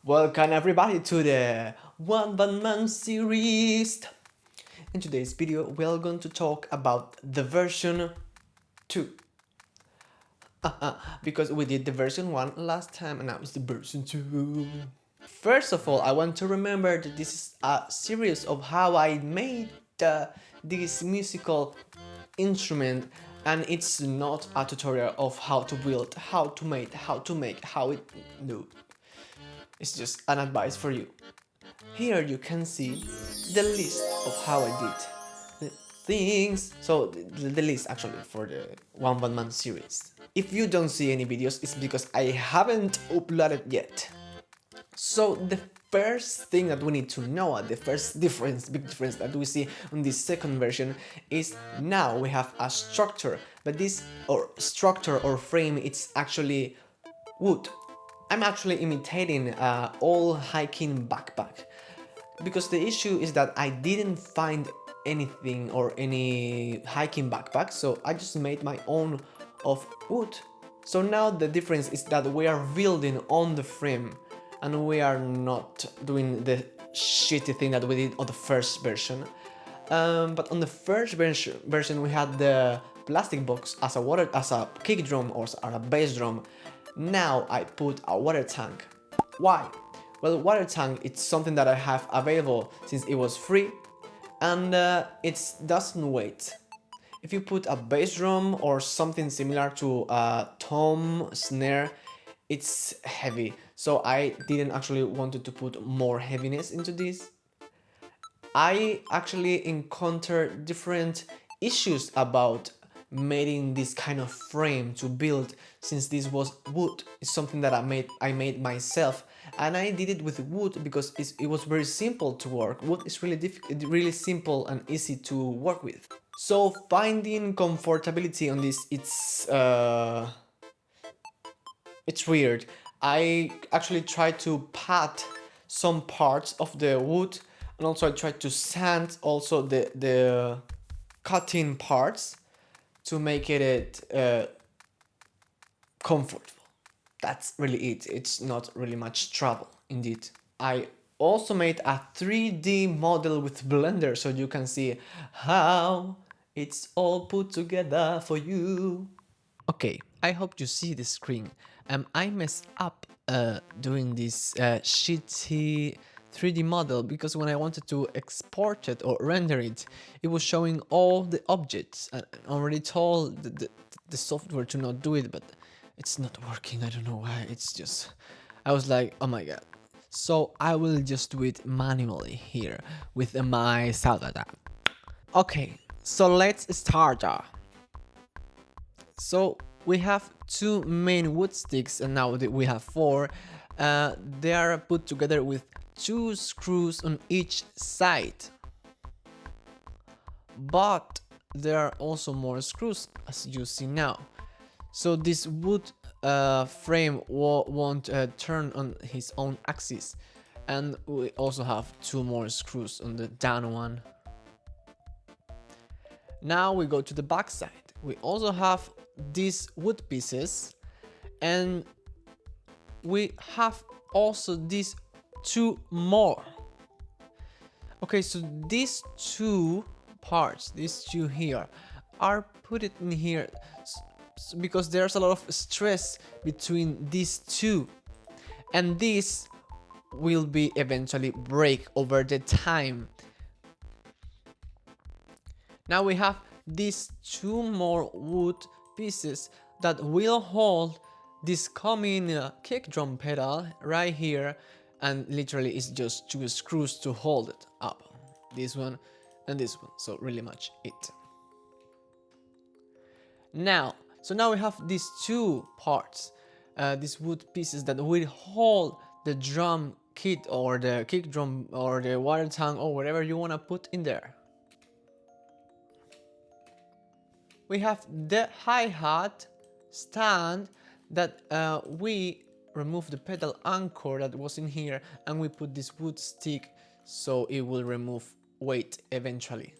Welcome everybody to the OneBandMan series. In today's video, we're going to talk about the version 2. Because we did the version 1 last time and now it's the version 2. First of all, I want to remember that this is a series of how I made this musical instrument, and it's not a tutorial of how to build, how to make, how it... No. It's just an advice for you. Here you can see the list of how I did the things. So the list actually for the OneBandMan series. If you don't see any videos, it's because I haven't uploaded yet. So the first thing that we need to know, the first big difference that we see on this second version is now we have a structure, but this structure or frame, it's actually wood. I'm actually imitating an old hiking backpack, because the issue is that I didn't find anything or any hiking backpack, so I just made my own of wood. So now the difference is that we are building on the frame and we are not doing the shitty thing that we did on the first version. But on the first version we had the plastic box as a kick drum or as a bass drum. Now I put a water tank. Why? Well, water tank, it's something that I have available since it was free, and it doesn't weight. If you put a bass drum or something similar to a tom snare, it's heavy. So I didn't actually wanted to put more heaviness into this. I actually encountered different issues about making this kind of frame to build, since this was wood. It's something that I made myself, and I did it with wood because it was very simple to work. Wood is really simple and easy to work with. So finding comfortability on this, it's weird. I actually tried to pat some parts of the wood, and also I tried to sand also the cutting parts to make it comfortable. That's really it. It's not really much trouble, indeed. I also made a 3D model with Blender so you can see how it's all put together for you. Okay, I hope you see the screen. I messed up doing this shitty 3D model because when I wanted to export it or render it, it was showing all the objects. I already told the software to not do it, but it's not working. I don't know why. It's just... I was like, oh my god. So I will just do it manually here with my Salvador. Okay, so let's start. So we have two main wood sticks, and now we have four. They are put together with two screws on each side. But there are also more screws, as you see now. So this wood frame won't turn on his own axis. And we also have two more screws on the down one. Now we go to the back side. We also have these wood pieces, and we have also these two more. Okay, so these two parts, these two here, are put it in here because there's a lot of stress between these two, and this will be eventually break over the time. Now we have these two more wood pieces that will hold this coming kick drum pedal right here, and literally it's just two screws to hold it up, this one and this one. So really much it. So now we have these two parts, these wood pieces that will hold the drum kit or the kick drum or the water tank or whatever you want to put in there. We have the hi-hat stand that we remove the pedal anchor that was in here, and we put this wood stick so it will remove weight eventually.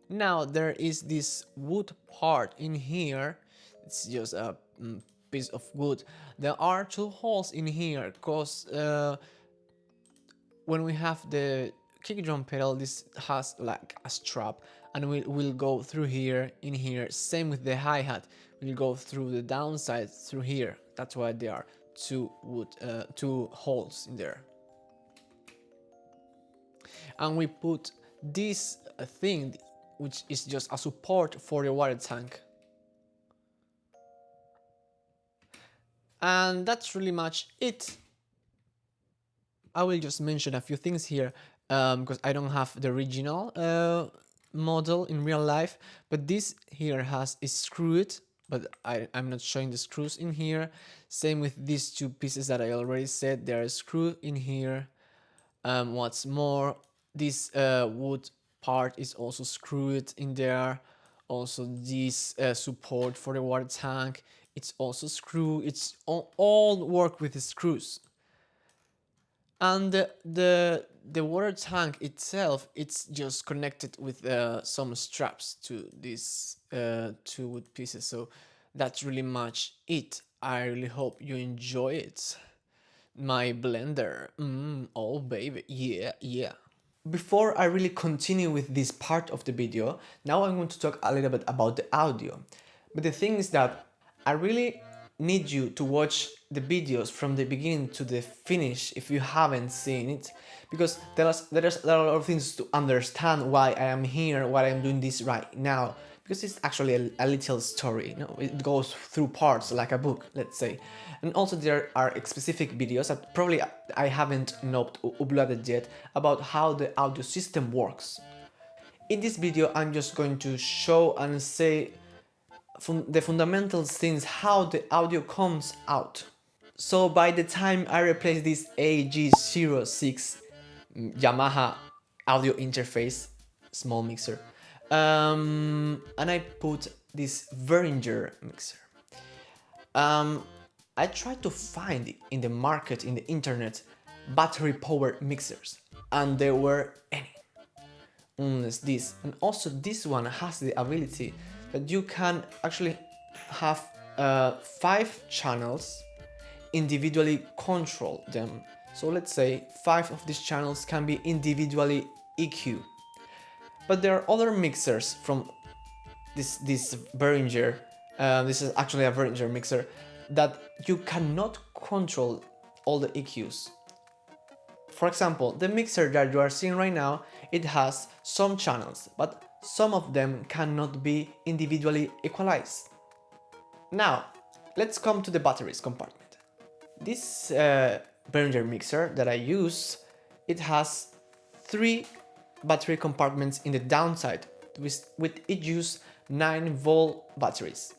Now there is this wood part in here. It's just a piece of wood. There are two holes in here because when we have the kick drum pedal, this has like a strap, and we'll go through here, in here. Same with the hi-hat, we'll go through the downside through here. That's why there are two holes in there. And we put this thing, which is just a support for the water tank. And that's really much it. I will just mention a few things here because I don't have the original model in real life, but this here is screwed, but I'm not showing the screws in here. Same with these two pieces that I already said, they are screwed in here. What's more, this wood part is also screwed in there. Also this support for the water tank, it's also screwed. It's all work with the screws. And the water tank itself, it's just connected with some straps to these two wood pieces. So that's really much it. I really hope you enjoy it. My blender, oh baby, yeah. Before I really continue with this part of the video, now I'm going to talk a little bit about the audio. But the thing is that I really need you to watch the videos from the beginning to the finish if you haven't seen it, because there's a lot of things to understand why I am here, why I'm doing this right now, because it's actually a little story, you know, it goes through parts like a book, let's say. And also there are specific videos that probably I haven't not uploaded yet about how the audio system works. In this video I'm just going to show and say the fundamental things, how the audio comes out. So by the time I replace this AG06 Yamaha audio interface small mixer, and I put this Behringer mixer, I tried to find in the market, in the internet, battery powered mixers, and there were any. Unless this, and also this one has the ability that you can actually have 5 channels, individually control them. So let's say 5 of these channels can be individually EQ. But there are other mixers from this Behringer, this is actually a Behringer mixer, that you cannot control all the EQs. For example, the mixer that you are seeing right now, it has some channels, but some of them cannot be individually equalized. Now, let's come to the batteries compartment. This Behringer mixer that I use, it has 3 battery compartments in the downside, with each use 9-volt batteries.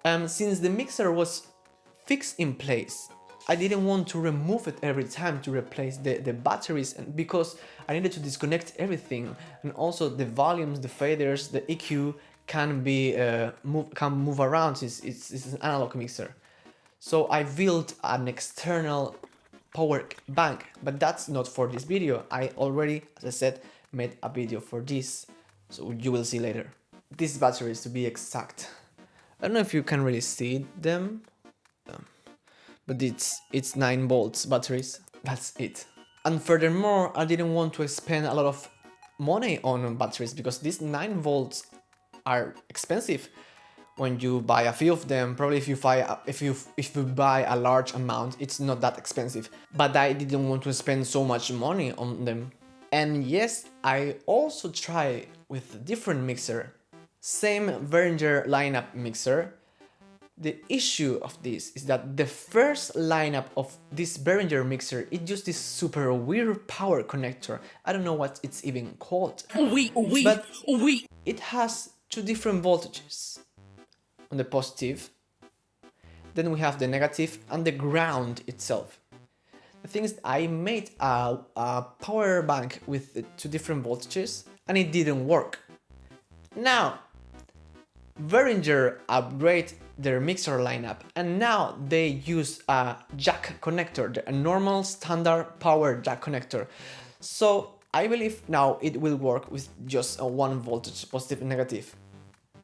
Since the mixer was fixed in place, I didn't want to remove it every time to replace the batteries, and because I needed to disconnect everything, and also the volumes, the faders, the EQ can move around. It's an analog mixer. So I built an external power bank, but that's not for this video. I already, as I said, made a video for this, so you will see later. These batteries, to be exact. I don't know if you can really see them, but it's 9 volts batteries. That's it. And furthermore, I didn't want to spend a lot of money on batteries because these 9 volts are expensive. When you buy a few of them, probably if you buy a large amount, it's not that expensive. But I didn't want to spend so much money on them. And yes, I also try with a different mixer, same Behringer lineup mixer. The issue of this is that the first lineup of this Behringer mixer, it used this super weird power connector. I don't know what it's even called. But it has 2 different voltages. On the positive, then we have the negative and the ground itself. The thing is, I made a power bank with the 2 different voltages and it didn't work. Now, Behringer upgraded their mixer lineup and now they use a jack connector, a normal standard power jack connector. So I believe now it will work with just a 1 voltage, positive and negative.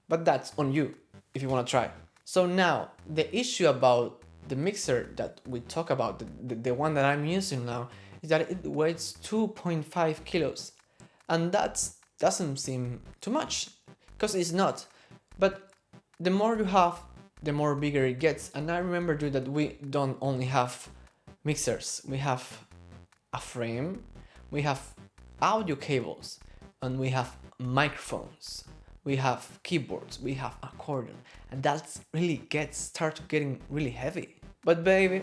But that's on you if you want to try. So now, the issue about the mixer that we talk about, the one that I'm using now, is that it weighs 2.5 kilos. And that doesn't seem too much, because it's not. But the more you have, the more bigger it gets. And I remember too that we don't only have mixers, we have a frame, we have audio cables, and we have microphones, we have keyboards, we have accordion, and that really start getting really heavy. But baby,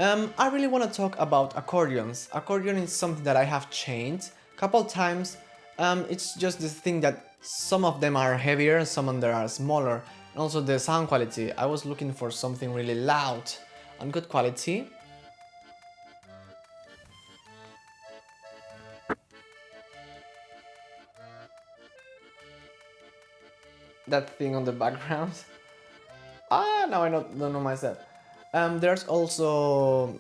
I really want to talk about accordions. Accordion is something that I have changed a couple times. It's just this thing that some of them are heavier and some of them are smaller. And also the sound quality. I was looking for something really loud and good quality. That thing on the background. Now I don't know myself. There's also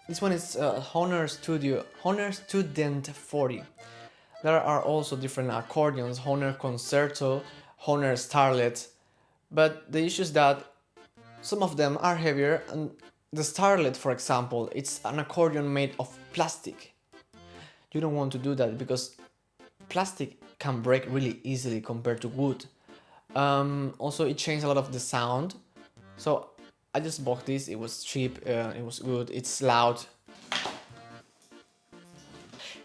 this one is Honor Student 40. There are also different accordions, Honor Concerto, Honor Starlet, but the issue is that some of them are heavier, and the Starlet, for example, it's an accordion made of plastic. You don't want to do that because plastic can break really easily compared to wood. Also, it changed a lot of the sound, so I just bought this. It was cheap, it was good, it's loud.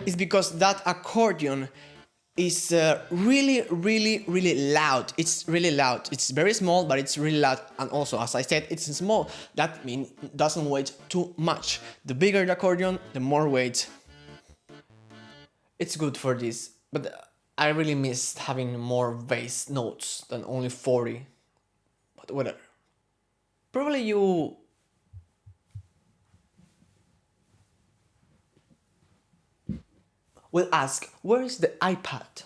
It's because that accordion is really loud. It's really loud. It's very small, but it's really loud. And also, as I said, it's small. That means it doesn't weigh too much. The bigger the accordion, the more weight. It's good for this, but I really missed having more bass notes than only 40. But whatever. Probably you will ask, where is the iPad?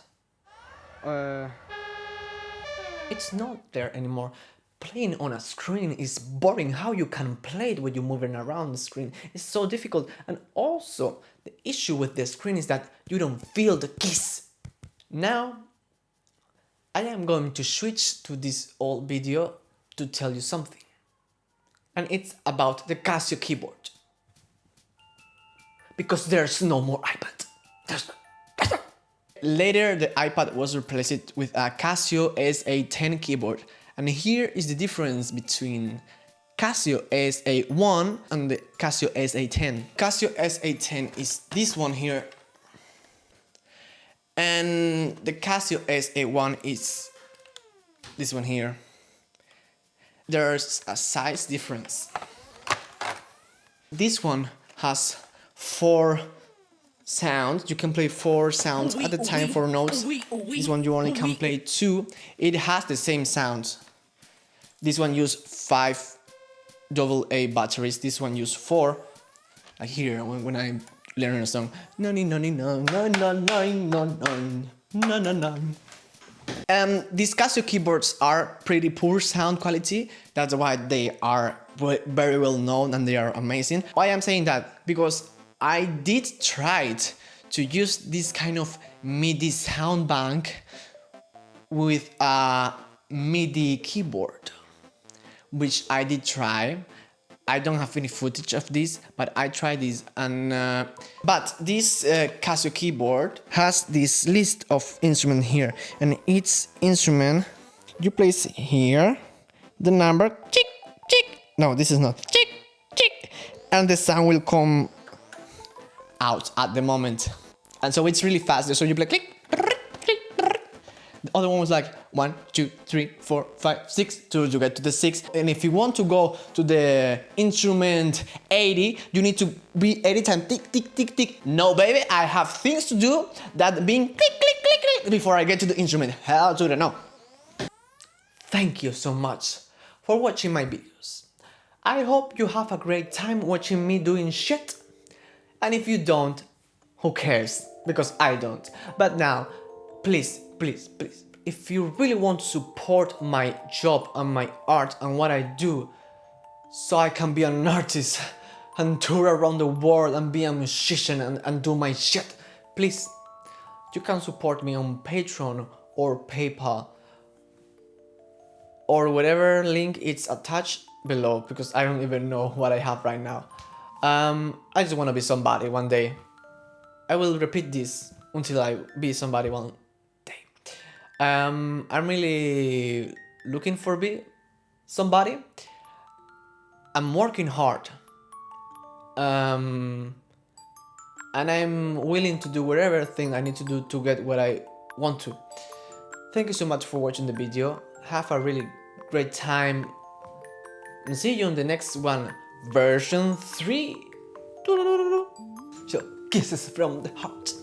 It's not there anymore. Playing on a screen is boring. How you can play it when you're moving around the screen is so difficult. And also, the issue with the screen is that you don't feel the keys. Now, I am going to switch to this old video to tell you something. And it's about the Casio keyboard. Because there's no more iPad. Later, the iPad was replaced with a Casio SA10 keyboard. And here is the difference between Casio SA1 and the Casio SA10. Casio SA10 is this one here. And the Casio SA1 is this one here. There's a size difference. This one has 4 sounds. You can play 4 sounds at a time, 4 notes. This one you only can play 2. It has the same sound. This one uses 5 AA batteries. This one uses 4. Like here when I learn a song. No no no no no no no no no no. These Casio keyboards are pretty poor sound quality. That's why they are very well known and they are amazing. Why I'm saying that? Because I did try to use this kind of MIDI sound bank with a MIDI keyboard, which I did try. I don't have any footage of this, but I tried this, and but this Casio keyboard has this list of instruments here, and each instrument you place here the number chick chick. No, this is not chick chick, and the sound will come out at the moment, and so it's really fast. So you play click. The other one was like 1, 2, 3, 4, 5, 6 till you get to the 6. And if you want to go to the instrument 80, you need to be 80 times tick, tick, tick, tick. No, baby, I have things to do that being click, click, click, click before I get to the instrument. Hell to the no. Thank you so much for watching my videos. I hope you have a great time watching me doing shit. And if you don't, who cares? Because I don't. But now, please, please, please, if you really want to support my job and my art and what I do, so I can be an artist and tour around the world and be a musician and do my shit, please, you can support me on Patreon or PayPal. or whatever link it's attached below, because I don't even know what I have right now. I just want to be somebody one day. I will repeat this until I be somebody one day. I'm really looking for be somebody. I'm working hard. And I'm willing to do whatever thing I need to do to get what I want to. Thank you so much for watching the video. Have a really great time. And see you in the next one, version 3. So, kisses from the heart.